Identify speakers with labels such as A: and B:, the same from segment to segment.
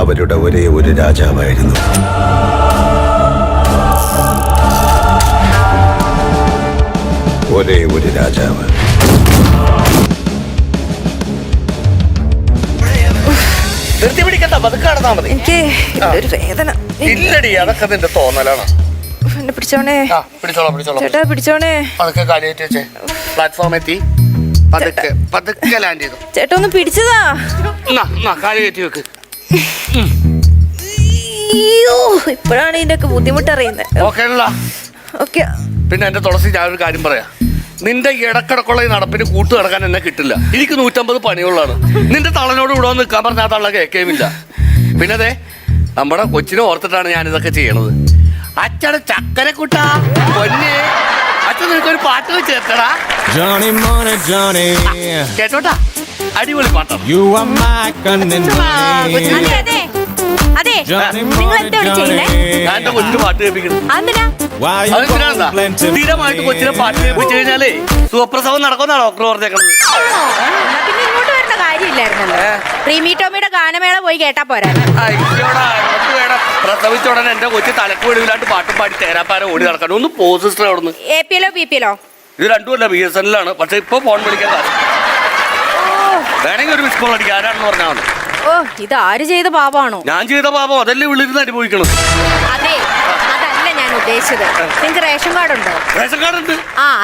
A: അവരുടെ ഒരേ ഒരു രാജാവായിരുന്നു. ഒരേ ഒരു രാജാവ്.
B: ധൃതി പിടിക്കണ്ട, പതുക്കെ നടന്നാ മതി.
C: എനിക്ക് ഒരു വേദന.
B: ഇല്ലടി, അതൊക്കെ നിന്റെ തോന്നലാണ്.
C: എന്നെ പിടിച്ചോണേ.
B: പിടിച്ചോളാം പിടിച്ചോളാം.
C: ചേട്ടാ പിടിച്ചോണേ.
B: പതുക്കെ കാലിയേറ്റ് വെച്ചേ. പ്ലാറ്റ്ഫോം എത്തി. പതുക്കെ പതുക്കെ ലാൻഡ് ചെയ്തു.
C: ചേട്ടാ ഒന്ന് പിടിച്ചതാ.
B: കാലി കയറ്റി വെക്ക്.
C: അയ്യോ, ഇപ്പോഴാണ് ഇതിന്റെയൊക്കെ ബുദ്ധിമുട്ട് അറിയുന്നത്.
B: ഓക്കെ അല്ല?
C: ഓക്കെ.
B: പിന്നെ എന്റെ തുളസി, ഞാനൊരു കാര്യം പറയാം. നിന്റെ ഇടക്കിടക്കുള്ള ഈ നടപ്പിന് കൂട്ടു കിടക്കാൻ എന്നെ കിട്ടില്ല. എനിക്ക് 150 പണികളാണ്. നിന്റെ തള്ളനോട് ഇവിടെ വന്ന് നിൽക്കാൻ പറഞ്ഞാൽ ആ തള്ള കേൾക്കുകയുമില്ല. പിന്നെ അതെ, നമ്മുടെ കൊച്ചിനെ ഓർത്തിട്ടാണ് ഞാനിതൊക്കെ ചെയ്യണത്. അച്ഛടെ ചക്കരക്കുട്ടാ പൊന്നെ, അച്ഛൻ നിനക്കൊരു പാട്ട് വെച്ച് കേട്ടടാ. കേട്ടോട്ടാ, അടിപൊളി പാട്ടാണ്. ഞാൻ എന്റെ കൊച്ചു പാട്ട് കേൾപ്പിക്കണം. സ്ഥിരമായിട്ട് കൊച്ചിനെ പാട്ട് കേൾപ്പിച്ചു കഴിഞ്ഞാലേ സുഖപ്രസവം നടക്കുമെന്നാണ് ഡോക്ടർ പറഞ്ഞേക്കുന്നത്.
C: പിന്നെ ഇങ്ങോട്ട് വരുന്ന കാര്യമില്ലായിരുന്നല്ലോ. പ്രീമി ടോമിയുടെ ഗാനമേള പോയി കേട്ടാ പോരാ.
B: പ്രസവിച്ച ഉടനെ എന്റെ കൊച്ചു തലക്ക് വെളിവിലാണ്ട് പാട്ടും പാടി തേരാപ്പാര ഓടി നടക്കണം. ഒന്ന് പോ സിസ്റ്റർ അവിടുന്ന്.
C: APL BPL?
B: ഇത് രണ്ടുമല്ല, BSNL ആണ്. പക്ഷെ ഇപ്പൊ ഫോൺ വിളിക്കാൻ വേണമെങ്കിൽ ഒരു മിസ് കോൾ അടിക്കുക. ആരാണെന്ന് പറഞ്ഞാൽ മതി.
C: ഓ, ഇത് ആര് ചെയ്ത പാപമാണോ?
B: ഞാൻ ചെയ്ത പാപം അതല്ലേ വിളിരുന്ന് അനുഭവിക്കണം.
C: അതെ, അതല്ല ഞാൻ ഉദ്ദേശിച്ചത്. നിങ്ങൾക്ക് റേഷൻ കാർഡ് ഉണ്ടോ?
B: റേഷൻ കാർഡ് ഉണ്ട്.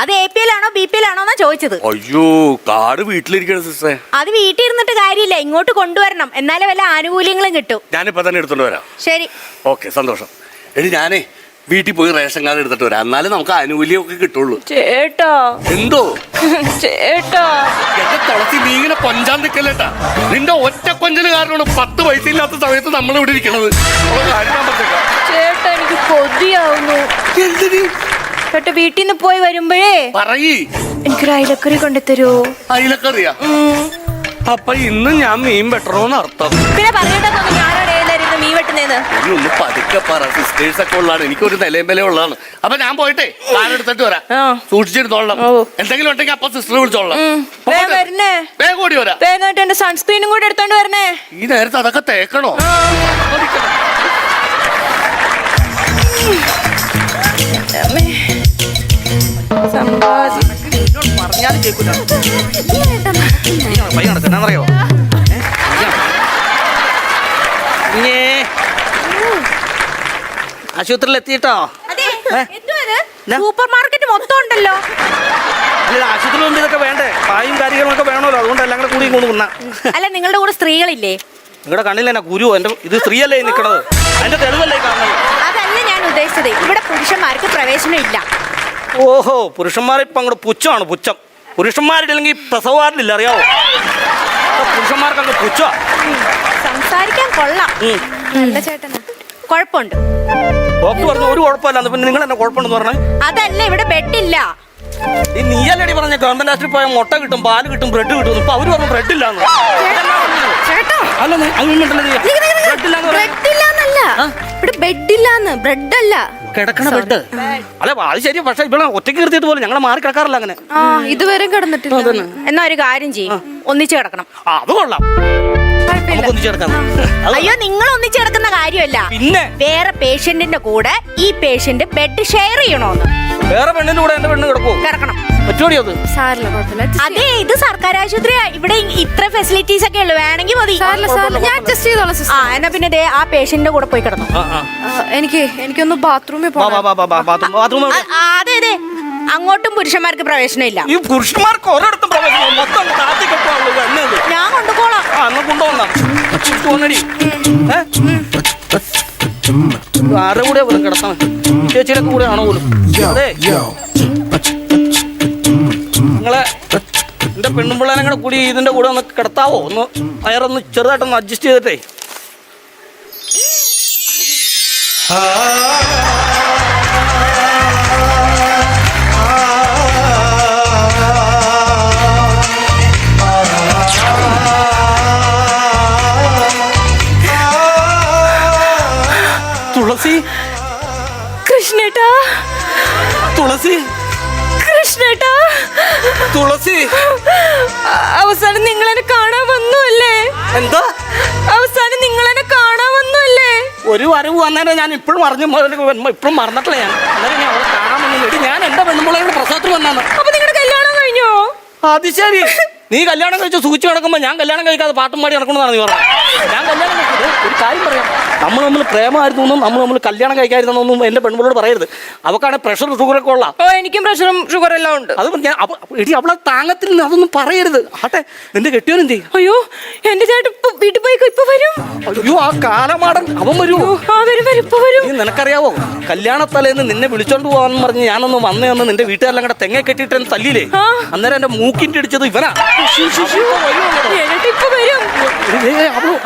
C: അത് APL ആണോ BPL ആണോ എന്നാ ചോദിച്ചത്.
B: അയ്യോ, കാർഡ് വീട്ടിലിരിക്കണം സിസ്റ്ററെ.
C: അത് വീട്ടിൽ ഇരുന്നിട്ട് കാര്യമില്ല, ഇങ്ങോട്ട് കൊണ്ടുവരണം. എന്നാലേ വല്ല ആനുകൂല്യങ്ങളും കിട്ടും.
B: ഞാനിപ്പോ തന്നെ എടുത്തോണ്ട് വരാം.
C: ശരി.
B: ഓക്കെ, സന്തോഷം. എടി ഞാനേ വീട്ടിൽ പോയി റേഷൻ കാർഡ് എടുത്തിട്ട് വരാം. എന്നാലും നമുക്ക് ആനുകൂല്യം ഒക്കെ കിട്ടുള്ളൂ.
C: ചേട്ടാ.
B: എന്തോ
C: ചേട്ടാ,
B: എന്റെ തുളസി, നീ ഇങ്ങനെ കൊഞ്ചാൻ നിൽക്കല്ലേട്ടാ. നിന്റെ ഒറ്റ കൊഞ്ചല് കാരണമാണ് 10 പൈസ ഇല്ലാത്ത സമയത്ത് നമ്മൾ ഇവിടെ ഇരിക്കണത്.
C: ചേട്ടാ എനിക്ക് കൊതിയാവുന്നു. ചേട്ടാ വീട്ടിൽ നിന്ന് പോയി വരുമ്പോഴേ
B: പറയ്,
C: എനിക്കൊരു അയിലക്കറി കൊണ്ടുതരൂ.
B: അയിലക്കറിയാ? അപ്പൊ ഇന്ന് ഞാൻ മീൻ വെട്ടണോന്ന് അർത്ഥം.
C: പിന്നെ പറഞ്ഞിട്ട് ഞാനാണ് ഏതായിരുന്നു മീൻ വെട്ടുന്നേന്ന്.
B: ഒന്ന് പതുക്കെ പറ, സിസ്റ്റേഴ്സ് ഒക്കെ ഉള്ളതാണ്. എനിക്കൊരു നിലയും വില ഉള്ളതാണ്. അപ്പൊ ഞാൻ പോയിട്ടെ കാർ എടുത്തിട്ട് വരാം. സൂക്ഷിച്ചിരുന്നോളാം. എന്തെങ്കിലും ഉണ്ടെങ്കിൽ അപ്പൊ സിസ്റ്റർ വിളിച്ചോളാം. വേഗം ഓടി വരാം.
C: എന്റെ സൺസ്ക്രീനും കൂടെ എടുത്തോണ്ട് വരണേ.
B: ഈ നേരത്തെ അതൊക്കെ തേക്കണോ? പറഞ്ഞാലും കേൾക്കൂല. എന്നറിയോ, ആശുപത്രിയിൽ എത്തിയിട്ടോ?
C: സൂപ്പർ മാർക്കറ്റ് മൊത്തം ഉണ്ടല്ലോ.
B: അല്ല, ആശുപത്രിയിൽ ഉണ്ട്, ഇതൊക്കെ വേണ്ടേ? പായും കാര്യങ്ങളൊക്കെ വേണമല്ലോ. അതുകൊണ്ട് എല്ലാം കൂടെ കൂടി കൊണ്ട് വന്ന.
C: അല്ല, നിങ്ങളുടെ കൂടെ സ്ത്രീകളില്ലേ?
B: നിങ്ങളുടെ കണ്ണിൽ എന്നാ കുരു? എന്റെ ഇത് സ്ത്രീയല്ലേ നിൽക്കണത്? അതിന്റെ തെളിവല്ലേ കാണുന്നത്?
C: അതല്ല ഞാൻ ഉദ്ദേശിച്ചത്. ഇവിടെ പുരുഷന്മാർക്ക് പ്രവേശനം ഇല്ല.
B: ഓഹോ, പുരുഷന്മാർ ഇപ്പൊ അങ്ങോട്ട് പുച്ഛമാണ്, പുച്ഛം. പുരുഷന്മാരില്ലെങ്കിൽ പ്രസവവാർഡില്ല, അറിയാവോ? പുരുഷന്മാർക്ക് അങ്ങ് പുച്ഛ.
C: സംസാരിക്കാൻ കൊള്ളാം. നല്ല ചേട്ടനാ. കുഴപ്പമുണ്ട്.
B: ഡോക്ടർ പറഞ്ഞു ഒരു കുഴപ്പമില്ല. പിന്നെ നിങ്ങൾ എന്നെ കുഴപ്പമുണ്ടെന്ന് പറഞ്ഞേ?
C: അതല്ല, ഇവിടെ ബെഡില്ല.
B: ഈ നീയല്ലടി പറഞ്ഞ ഗവൺമെന്റ് ആശുപത്രി പോയാൽ മുട്ട കിട്ടും, പാല് കിട്ടും, ബ്രെഡ് കിട്ടും. ഇപ്പൊ അവര് പറഞ്ഞു ബ്രെഡ് ഇല്ലാന്ന്. കിടക്കണ ബെഡ് അല്ല, അത് ശരി. പക്ഷെ ഇവിടെ ഒറ്റയ്ക്ക് നിർത്തിയിട്ട് പോലും ഞങ്ങളെ മാറി കിടക്കാറില്ല അങ്ങനെ.
C: ഇതുവരെ കിടന്നിട്ടില്ല. എന്നാ ഒരു കാര്യം ചെയ്യും, ഒന്നിച്ച് കിടക്കണം.
B: അത് കൊള്ളാം.
C: അയ്യോ, നിങ്ങൾ ഒന്നിച്ച് കിടക്കുന്ന കാര്യമല്ല.
B: പിന്നെ
C: വേറെ പേഷ്യന്റിന്റെ കൂടെ ഈ പേഷ്യന്റ് ബെഡ് ഷെയർ ചെയ്യണോന്ന്.
B: വേറെ പെണ്ണിന്റെ കൂടെ എന്റെ പെണ്ണ് കിടക്കും?
C: കിടക്കണം.
B: പറ്റോടി അത്?
C: അതെ, ഇത് സർക്കാർ ആശുപത്രിയാ. ഇവിടെ ഇത്ര ഫെസിലിറ്റീസ് ഒക്കെ ഉള്ളു. വേണമെങ്കിൽ മതി. എന്നാ പിന്നെ ആ പേഷ്യന്റിന്റെ കൂടെ പോയി കിടന്നു. എനിക്കൊന്ന് ബാത്റൂമിൽ പോകാം. അതെ അതെ, അങ്ങോട്ടും പുരുഷന്മാർക്ക് പ്രവേശനം ഇല്ല.
B: ഈ പുരുഷന്മാർക്ക് ഒരിടത്തും പ്രവേശനം മൊത്തം ഞാൻ
C: കൊണ്ടുപോകണം.
B: ആരുടെ കൂടെ കിടക്കണം? ചേച്ചിയുടെ കൂടെ ആണോ പോലും? അതെ, നിങ്ങളെ എന്റെ പെണ്ണുമ്പിള്ളേനെ കൂടെ കൂടി ഇതിന്റെ കൂടെ ഒന്ന് കിടത്താവോ? ഒന്ന് അയറൊന്ന് ചെറുതായിട്ടൊന്ന് അഡ്ജസ്റ്റ് ചെയ്തിട്ടേ. തുളസി,
C: കൃഷ്ണേട്ടാ.
B: തുളസി,
C: കൃഷ്ണേട്ടാ.
B: തുളസി,
C: അവസാനം നിങ്ങൾ എന്നെ കാണാൻ വന്നു അല്ലേ?
B: എന്താ?
C: അവസാനം നിങ്ങൾ എന്നെ കാണാൻ
D: ഒരു വരവ് വന്നേരം ഞാൻ ഇപ്പോഴും ഇപ്പോഴും മറന്നിട്ടില്ല ഞാൻ. അന്നേരം ഞാൻ അവളെ കാണാൻ വന്നു. ഞാൻ എന്റെ പെണ്ണുമ്പോളെ പ്രസവത്തിൽ വന്നാണ്.
C: അപ്പൊ നിങ്ങളുടെ കല്യാണം കഴിഞ്ഞോ?
D: അത് ശരി. നീ കല്യാണം കഴിച്ച് സൂചിച്ച് നടക്കുമ്പോൾ ഞാൻ കല്യാണം കഴിക്കാതെ പാട്ടും പാടി നടക്കണമെന്നാണ് നീ പറഞ്ഞത്. ഞാൻ കല്യാണം കഴിച്ചത് ഒരു കാര്യം പറയാം. നമ്മൾ പ്രേമമായിരുന്നൊന്നും നമ്മൾ കല്യാണം കഴിക്കാതിരുന്നൊന്നും എൻ്റെ പെൺപിള്ളോട് പറയരുത്. അവക്കാണ് പ്രഷർ ഷുഗറൊക്കെ ഉള്ള.
C: ഓ എനിക്കും പ്രഷറും ഷുഗർ എല്ലാം ഉണ്ട്.
D: അത് ഞാൻ എടി അവളെ താങ്ങത്തിൽ നിന്ന് അതൊന്നും പറയരുത്. ആട്ടെ നിന്റെ കെട്ടിയോനും ചെയ്യും.
C: അയ്യോ എന്റെ ചേട്ടൻ വീട്ടിൽ പോയി ഇപ്പൊ വരും.
D: അയ്യോ ആ കാലമാടൻ അവൻ വരൂ.
C: ഇപ്പൊ വരും.
D: നീ നിനക്കറിയാവോ കല്യാണത്തലേന്ന് നിന്നെ വിളിച്ചോണ്ട് പോകാന്ന് പറഞ്ഞ് ഞാനൊന്ന് വന്ന് നിന്റെ വീട്ടുകാരെല്ലാം കൂടെ തെങ്ങ കെട്ടിയിട്ട് എന്നെ തല്ലിയില്ലേ? അന്നേരം എന്റെ മൂക്കിന്റെ അടിച്ചത് ഇവനാ.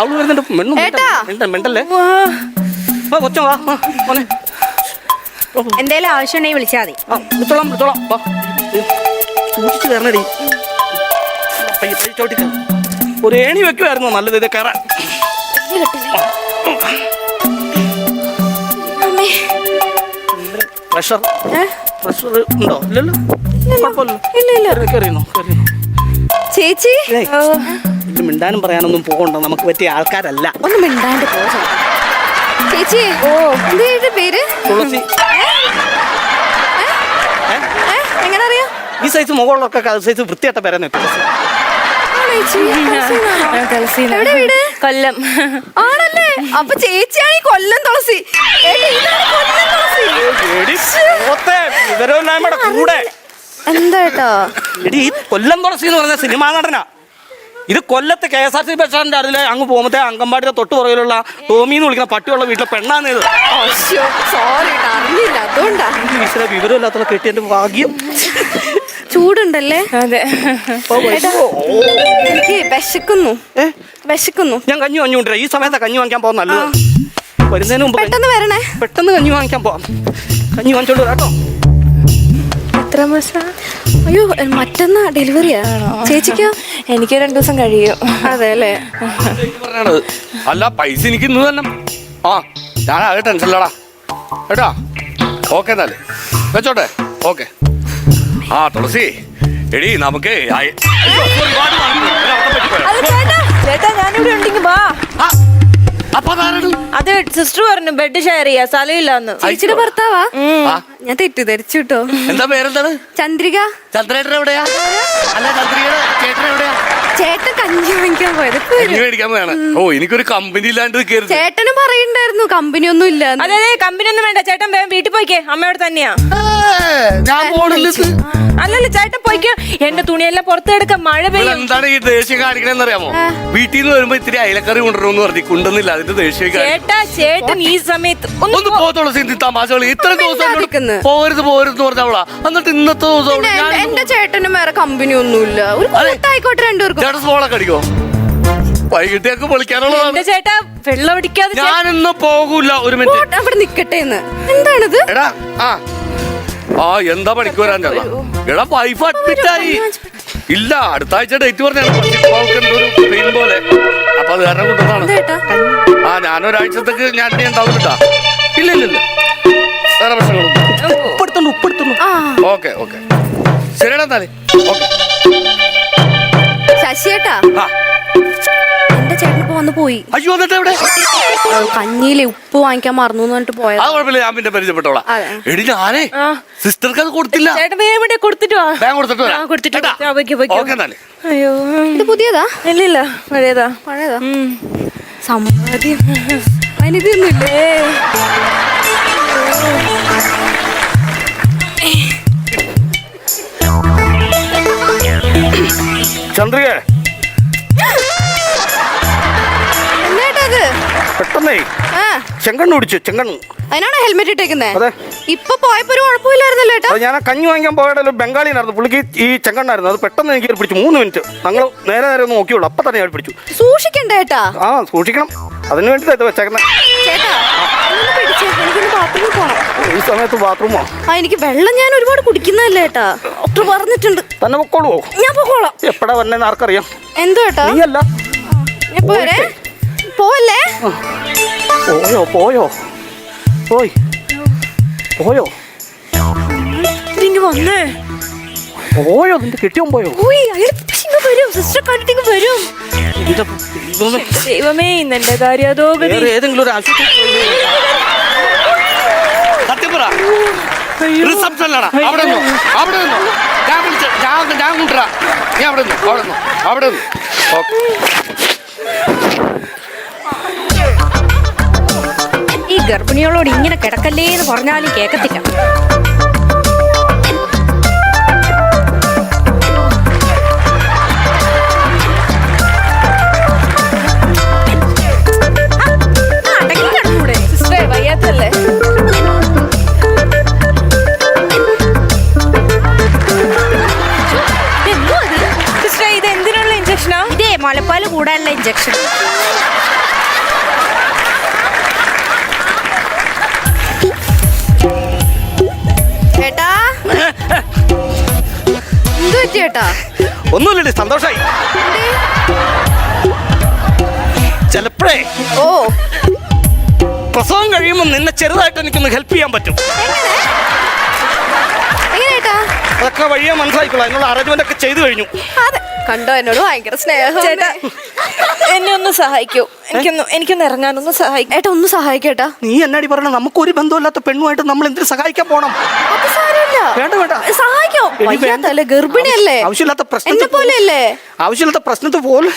D: അവള് വരുന്നുണ്ട്. മെണ്ടല്ലേ കൊച്ചോ വാ മോനെ.
C: എന്തേലും ആവശ്യം ഉണ്ടെങ്കിൽ വിളിച്ചാൽ മതി.
D: വിളിച്ചോളാം. സൂക്ഷിച്ചു തരണടി. ചോട്ടിക്ക ഒരു ഏണി വെക്കുമായിരുന്നു നല്ലത്. ഇത് കയറാൻ പ്രഷർ ഉണ്ടോ? ഇല്ലല്ലോ. കുഴപ്പമില്ലല്ലോ.
C: ചേച്ചി
D: ഇത് മിണ്ടാനും പറയാനൊന്നും പോകണ്ട. നമുക്ക് പറ്റിയ ആൾക്കാരല്ല.
C: ഒന്ന് മിണ്ടാണ്ട് പോ ചേച്ചി. ഓ എന്താ പേര്?
D: തുളസി.
C: എങ്ങനെ അറിയാം?
D: ഈ സൈസ് മുകളിലൊക്കെ സൈസ് വൃത്തിയായിട്ട പേരാണ് തുളസി.
C: എവിടെ വീട്? കൊല്ലം. ആണല്ലേ? അപ്പൊ ചേച്ചിയാണ് ഈ കൊല്ലം തുളസി.
D: കൂടെ
C: എന്താ
D: എടി ഈ കൊല്ലം തുളസി എന്ന് പറഞ്ഞ സിനിമാ നടനാ. ഇത് കൊല്ലത്ത് KSRTC ബസ് സ്റ്റാൻഡിന്റെ അതിലെ അങ്ങ് പോകുമ്പോ അങ്കമ്പാടിയുടെ തൊട്ട് പുറകിലുള്ള ടോമി എന്ന് വിളിക്കുന്ന പട്ടിയുള്ള വീട്ടിലെ പെണ്ണാണ് ഇത്.
C: സോറി അറിയില്ല. അതുകൊണ്ടാ
D: വിവരമില്ലാത്ത കെട്ടിയതിന്റെ ഭാഗ്യം.
C: ചൂടുണ്ടല്ലേ? അതെ. എനിക്ക് വിശക്കുന്നു.
D: ഞാൻ കഞ്ഞി വാങ്ങിക്കൊണ്ടിരാ. ഈ സമയത്ത് കഞ്ഞി വാങ്ങിക്കാൻ പോകാൻ നല്ലത്. വരുന്നതിന് മുമ്പ്
C: പെട്ടെന്ന് വരണേ.
D: പെട്ടെന്ന് കഞ്ഞി വാങ്ങിക്കാൻ പോവാം. കഞ്ഞി വാങ്ങിച്ചോണ്ട് വരാട്ടോ.
C: എത്ര മാസം? അയ്യോ മറ്റന്നാ ഡെലിവറിയാ. ചേച്ചിക്കോ? എനിക്ക് 2 ദിവസം കഴിയും. അതെ അല്ലേ?
B: അല്ല പൈസ എനിക്ക് ഇന്ന് തന്നെ. ആ ഞാൻ ആകെ ടെൻഷനില്ലടാ കേട്ടാ. ഓക്കെ എന്നാല് വെച്ചോട്ടെ. ഓക്കെ. ആ തുളസി എടി നമുക്ക്
C: ചേട്ടാ ഞാനിവിടെ ഉണ്ടെങ്കിൽ വാ. അത് സിസ്റ്റർ പറഞ്ഞു ബെഡ് ഷെയർ ചെയ്യാ സ്ഥലമില്ലാന്ന്. ചേച്ചിയുടെ ഭർത്താവാ? ഞാൻ തെറ്റിദ്ധരിച്ചു കേട്ടോ.
B: എന്താ പേരെന്താണ്?
C: ചന്ദ്രിക.
B: ചന്ദ്രേട്ടൻ എവിടെയാ? അല്ല ചന്ദ്രികയുടെ ചേട്ടൻ എവിടെയാ?
C: ചേട്ടൻ കഞ്ഞി വാങ്ങിക്കാൻ പോയത്.
B: കഞ്ഞി മേടിക്കാൻ പോയാണ്. ഓ എനിക്കൊരു കമ്പനി ഇല്ലാണ്ട് കയറി.
C: ചേട്ടനും പറയണ്ടായിരുന്നു കമ്പനി ഒന്നും ഇല്ല. അതെ കമ്പനി ഒന്നും വേണ്ട. ചേട്ടൻ വീട്ടിൽ പോയിക്കേ. അമ്മയോട് തന്നെയാ.
B: ഞാൻ പോണില്ല.
C: അല്ലല്ല ചേട്ടൻ പോയിക്കോ. എന്റെ തുണിയെല്ലാം പുറത്തെടുക്കാൻ മഴ പെയ്യും.
B: എന്താണ് ഈ ദേഷ്യം കാണിക്കണെന്ന് അറിയാമോ? വീട്ടിൽ നിന്ന് വരുമ്പോ ഇത്തിരി അയലക്കറി കൊണ്ടുവരുമെന്ന് പറഞ്ഞു. കൊണ്ടുവന്നില്ല. അതിന്റെ ദേഷ്യം.
C: ചേട്ടൻ ഈ സമയത്ത്
B: ഒന്ന് പോത്തോളൂ. തമാശകൾ ഇത്ര ദിവസം പോരുത് പറഞ്ഞവളാ. എന്നിട്ട് ഇന്നത്തെ ദിവസം
C: എന്റെ ചേട്ടനും വേറെ കമ്പനി ഒന്നുമില്ല. ആയിക്കോട്ടെ രണ്ടുപേർക്കും.
B: ചേട്ടൻ സ്മോളൊക്കെ അടിക്കോ? വൈകിട്ടേക്ക് പൊളിക്കാനുള്ളതാണ്.
C: ചേട്ടാ വെള്ളം അടിക്കാതെ
B: ഞാനിന്ന് പോകൂല. ഒരു മിനിറ്റ്
C: അവിടെ നിക്കട്ടെ. എന്താണിത്?
B: എടാ എന്താ പണിക്ക് വരാൻ ചേട്ടാ? എടാ വൈഫ് അഡ്മിറ്റായി. ഇല്ല അടുത്ത ആഴ്ച ഡേറ്റ് പറഞ്ഞാണ്. പെയിൻ പോലെ. അപ്പൊ അത് കാരണം കൊണ്ടുവന്നാണ്. ഞാനൊരാഴ്ചത്തേക്ക് ഞാൻ ഉണ്ടാവും കേട്ടാ. ഇല്ല വേറെ പ്രശ്നങ്ങളൊന്നും. ഓക്കെ ശരിയാ എന്നാലേ. ഓക്കെ
C: ശശിയേട്ടാ എന്റെ ചേട്ടനിപ്പോ വന്ന് പോയി.
B: അയ്യോ എന്നിട്ട് എവിടെ?
C: കഞ്ഞിയിലെ ഉപ്പ് വാങ്ങിക്കാൻ മറന്നു എന്നിട്ട് പോയത്.
B: അത് കുഴപ്പമില്ല. ഞാൻ പിന്നെ പരിചയപ്പെട്ടോളാം. എടി ഞാനേ സിസ്റ്റർക്ക് അത് കൊടുത്തില്ല.
C: അയ്യോ ഇത് പുതിയതാ? ഇല്ലില്ല പഴയതാ. സമ്പാദ്യം അതിനിതൊന്നുമില്ലേ?
D: ചന്ദ്രിക
C: എന്നാട്ടത്?
D: പെട്ടെന്നേ ചെങ്കണ്ണ് പിടിച്ചു. ചെങ്കണ്ണ്.
C: അതിനാണോ ഹെൽമെറ്റ് ഇട്ടേക്കുന്നേ?
D: അതെ.
C: ഇപ്പൊ പോയപ്പോ ഒരു കുഴപ്പമില്ലായിരുന്നല്ലോ ഏട്ടാ.
D: ഞാൻ കഞ്ഞി വാങ്ങിക്കാൻ പോയത് ബംഗാളിനായിരുന്നു. പുള്ളിക്ക് ഈ ചെങ്കണ്ണായിരുന്നു. അത് പെട്ടെന്ന് എനിക്ക് പിടിച്ചു. 3 മിനിറ്റ് ഞങ്ങൾ നേരെ ഒന്ന് നോക്കിയുള്ളൂ. അപ്പൊ തന്നെ ഞാൻ പിടിച്ചു.
C: സൂക്ഷിക്കണ്ടേ ഏട്ടാ?
D: സൂക്ഷിക്കണം. അതിന് വേണ്ടി വെച്ചേക്കുന്നത്. ഈ സമയത്ത് ബാത്റൂമോ?
C: എനിക്ക് വെള്ളം ഞാൻ ഒരുപാട് കുടിക്കുന്നതല്ലേ ഏട്ടാ. ഡോക്ടർ പറഞ്ഞിട്ടുണ്ട്.
D: തന്നെ പൊക്കോളൂ.
C: ഞാൻ പൊക്കോളാം.
D: എപ്പോഴാ വന്നെന്ന് ആർക്കറിയാം?
C: എന്തോ ഏട്ടാ?
D: നീയല്ല.
C: പോവല്ലേ?
D: പോയോ
C: വന്നേ
D: പോയോ? നിന്റെ കെട്ടിയോൻ പോയോ?
C: ഇങ്ങ് വരും, സിസ്റ്റർ കണ്ടിട്ട് വരും.
D: എന്റെ ദൈവമേ.
C: ദൈവമേ, ഇന്നെന്റെ കാര്യം അതോ ഗതി.
D: വേറെ ഏതെങ്കിലും ഒരു ആശുപത്രി
B: സത്യം പറ. റിസപ്ഷനിലാടാ. അവിടെ നിന്നോ, അവിടെ നിന്നോ. ഞാൻ കൊണ്ടുവരാ. നീ അവിടെ നിന്നു, അവിടെ നിന്നു, അവിടെ നിന്നു. ഓക്കെ.
C: ഈ ഗർഭിണികളോട് ഇങ്ങനെ കിടക്കല്ലേ എന്ന് പറഞ്ഞാലും കേക്കത്തില്ല. വയ്യാത്തല്ലേ? ഇത് എന്തിനുള്ള ഇഞ്ചക്ഷനാ? ഇതേ മുലപ്പാല് കൂടാനുള്ള ഇഞ്ചക്ഷൻ. ചേട്ടാ എന്ത് പറ്റി ചേട്ടാ?
D: ഒന്നുമില്ലടി, സന്തോഷായി. ചിലപ്പോഴേ പ്രസവം കഴിയുമ്പോൾ നിന്നെ ചെറുതായിട്ട് എനിക്കൊന്ന് ഹെൽപ്പ് ചെയ്യാൻ പറ്റും. അതൊക്കെ വഴിയാ മനസ്സിലായിക്കോളാം. അതിനുള്ള അറേഞ്ച്മെന്റ് ഒക്കെ ചെയ്തു കഴിഞ്ഞു.
C: കണ്ടോ, എന്നോട് ഭയങ്കര സ്നേഹം. ചേട്ടാ എന്നെ ഒന്ന് സഹായിക്കൂ. എനിക്കൊന്ന് ഇറങ്ങാനൊന്ന് സഹായിക്കും. ഏട്ടാ ഒന്ന് സഹായിക്കേട്ടാ.
D: നീ എന്നാടി പറയണ? നമുക്കൊരു ബന്ധമില്ലാത്ത പെണ്ണുമായിട്ട് നമ്മൾ എന്തിനു സഹായിക്കാൻ പോണം? വേണ്ട വേണ്ട,
C: സഹായിക്കോ. ഗർഭിണിയല്ലേ,
D: ആവശ്യമില്ലാത്ത പ്രശ്നം
C: പോലെയല്ലേ?
D: ആവശ്യമില്ലാത്ത പ്രശ്നത്തെ പോലെ.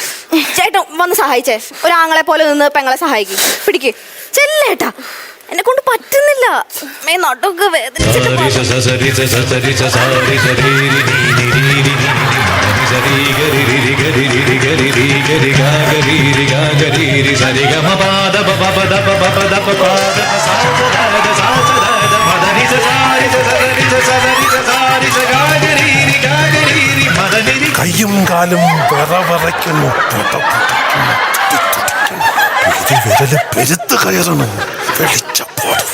C: ചേട്ടൻ വന്ന് സഹായിച്ചേ. ഒരാങ്ങളെ പോലെ നിന്ന് പെങ്ങളെ സഹായിക്കും. പിടിക്ക് ചെല്ലേട്ടാ, എന്നെ കൊണ്ട് പറ്റുന്നില്ല. നടുക്ക് വേദനിച്ചിട്ട്
A: കയ്യും കാലും വിറവിറയ്ക്കുന്നു, ഇത് വിരല് പെരുത്ത് കയറണം. വെളിച്ചപ്പാട്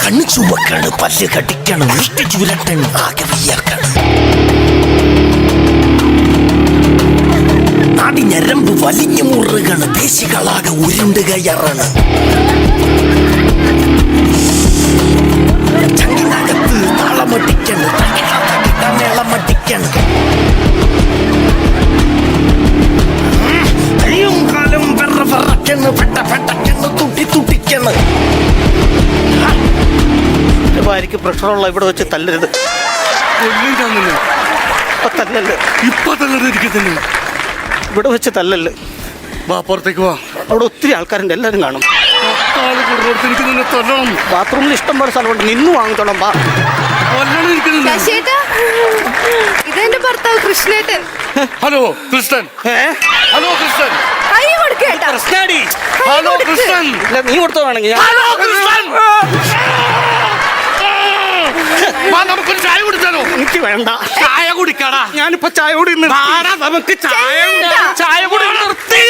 A: കണ്ണു ചുമക്കാണ്, പല്ല് കടിക്കണം, ഇഷ്ട ചുരട്ടണം, ആകെ വിയർക്കണം. നാടി ഞരമ്പ് വലിഞ്ഞു മുറുകണ്, പേശികളാകെ ഉരുണ്ട് കയറണം. ചങ്കിനകത്ത് താളമടിക്കണം, മേളമടിക്കണം. കയ്യും കാലും വിറവിറക്കണം, പെട്ടപ്പെട്ടക്കണം, തുട്ടിക്കണം.
D: ഭാര്യക്ക് പ്രഷറുള്ള ഇവിടെ വെച്ച് തല്ലരുത്. തല്ലല്
B: ഇപ്പൊ തന്നെ ഇരിക്കത്തില്ല.
D: ഇവിടെ വെച്ച് തല്ലല്.
B: വാ, പുറത്തേക്ക് വാ.
D: അവിടെ ഒത്തിരി ആൾക്കാരുണ്ട്, എല്ലാവരും കാണും.
B: എനിക്ക് നിന്നെ തൊല്ലണം.
D: ബാത്റൂമിൽ ഇഷ്ടം പോലെ സ്ഥലമുണ്ട്, നിന്ന് വാങ്ങിച്ചോളാം. വാ.
C: ഇതെന്റെ ഭർത്താവ് കൃഷ്ണേട്ടൻ.
B: ഹലോ കൃഷ്ണൻ. ഹലോ കൃഷ്ണൻ.
D: പ്രശ്നാടി.
B: ഹലോ കൃഷ്ണൻ.
D: ഇല്ല, നീ കൊടുത്തോ വേണമെങ്കിൽ.
B: ഹലോ കൃഷ്ണൻ. നമുക്കൊരു ചായ കുടിച്ചാലോ?
D: എനിക്ക് വേണ്ട.
B: ചായ കുടിക്കാടാ.
D: ഞാനിപ്പോ ചായ കൂടി
B: നമുക്ക് ചായ കൂടി നിർത്തി.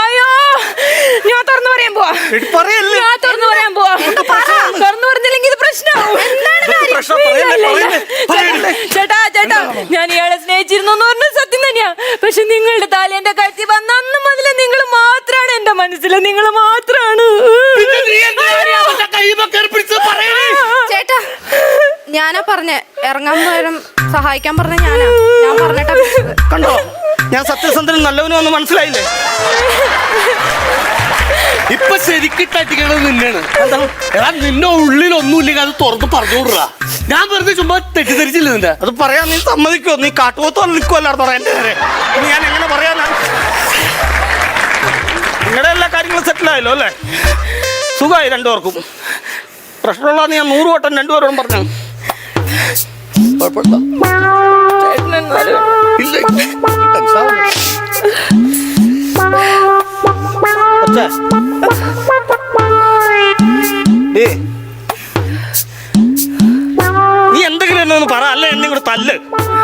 C: അയ്യോ, ഞാൻ തുറന്നു പറയാൻ പോവാ. ഞാൻ തുറന്നു പറയാൻ പോവാ. തുറന്നു പറഞ്ഞില്ലെങ്കിൽ ഇത് പ്രശ്നമാവും. ചേട്ടാ ഞാൻ ഇയാളെ സ്നേഹിച്ചിരുന്നു എന്ന് പറഞ്ഞ സത്യം തന്നെയാ. പക്ഷെ നിങ്ങളുടെ താലി എന്റെ കഴുത്തി വന്ന അന്ന് മുതലേ നിങ്ങൾ മാത്രാണ് എന്റെ മനസ്സിൽ. നിങ്ങൾ മാത്രാണ്. ചേട്ടാ ഞാനാ പറഞ്ഞ ഇറങ്ങാൻ പകരം സഹായിക്കാൻ പറഞ്ഞ ഞാൻ പറഞ്ഞിട്ടാ.
D: കണ്ടോ, ഞാൻ സത്യസന്ധനും നല്ലവനും ഒന്ന് മനസ്സിലായില്ലേ?
B: ഇപ്പൊ ശരിക്കിട്ടടിക്കണത് നിന്നാണ്. എടാ നിന്റെ ഉള്ളിൽ ഒന്നുമില്ലെങ്കിൽ അത് തുറന്ന് പറഞ്ഞോടാ. ഞാൻ വെറുതെ ചുമ്മാ തെറ്റിദ്ധരിച്ചില്ല നിന്റെ.
D: അത് പറയാൻ നീ സമ്മതിക്കോ? നീ കാട്ടുപോത്തോ നിൽക്കുമല്ലായിരുന്നു പറയാൻ എന്റെ നേരെ. ഞാൻ എങ്ങനെ പറയാനാ? നിങ്ങളുടെ എല്ലാ കാര്യങ്ങളും സെറ്റിലായല്ലോ അല്ലേ? സുഖമായി രണ്ടുപേർക്കും. പ്രശ്നമുള്ളതെന്ന് ഞാൻ 100 വട്ടം രണ്ടുപേരോടും പറഞ്ഞു. നീ എന്തെങ്കിലും എന്നെ ഒന്ന് പറ, അല്ല എന്നെ കൂടെ തല്ല്.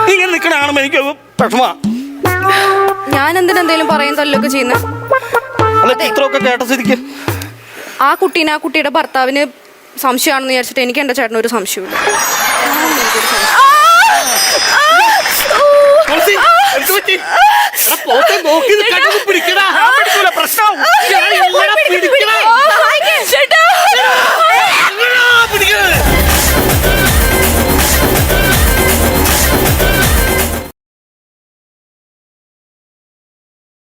D: നീ ഇങ്ങനെ നിൽക്കണ കാണുമ്പോ എനിക്ക് വിഷമാ.
C: ഞാൻ എന്തിനെന്തേലും പറയും തല്ലൊക്കെ ചെയ്യുന്നത്?
D: അല്ല, ചിത്രമൊക്കെ കേട്ട സ്ഥിതിക്ക്
C: ആ കുട്ടീനെ ആ കുട്ടിയുടെ ഭർത്താവിന് സംശയമാണെന്ന് വിചാരിച്ചിട്ട് എനിക്ക് എന്റെ ചേട്ടന് ഒരു സംശയമില്ല.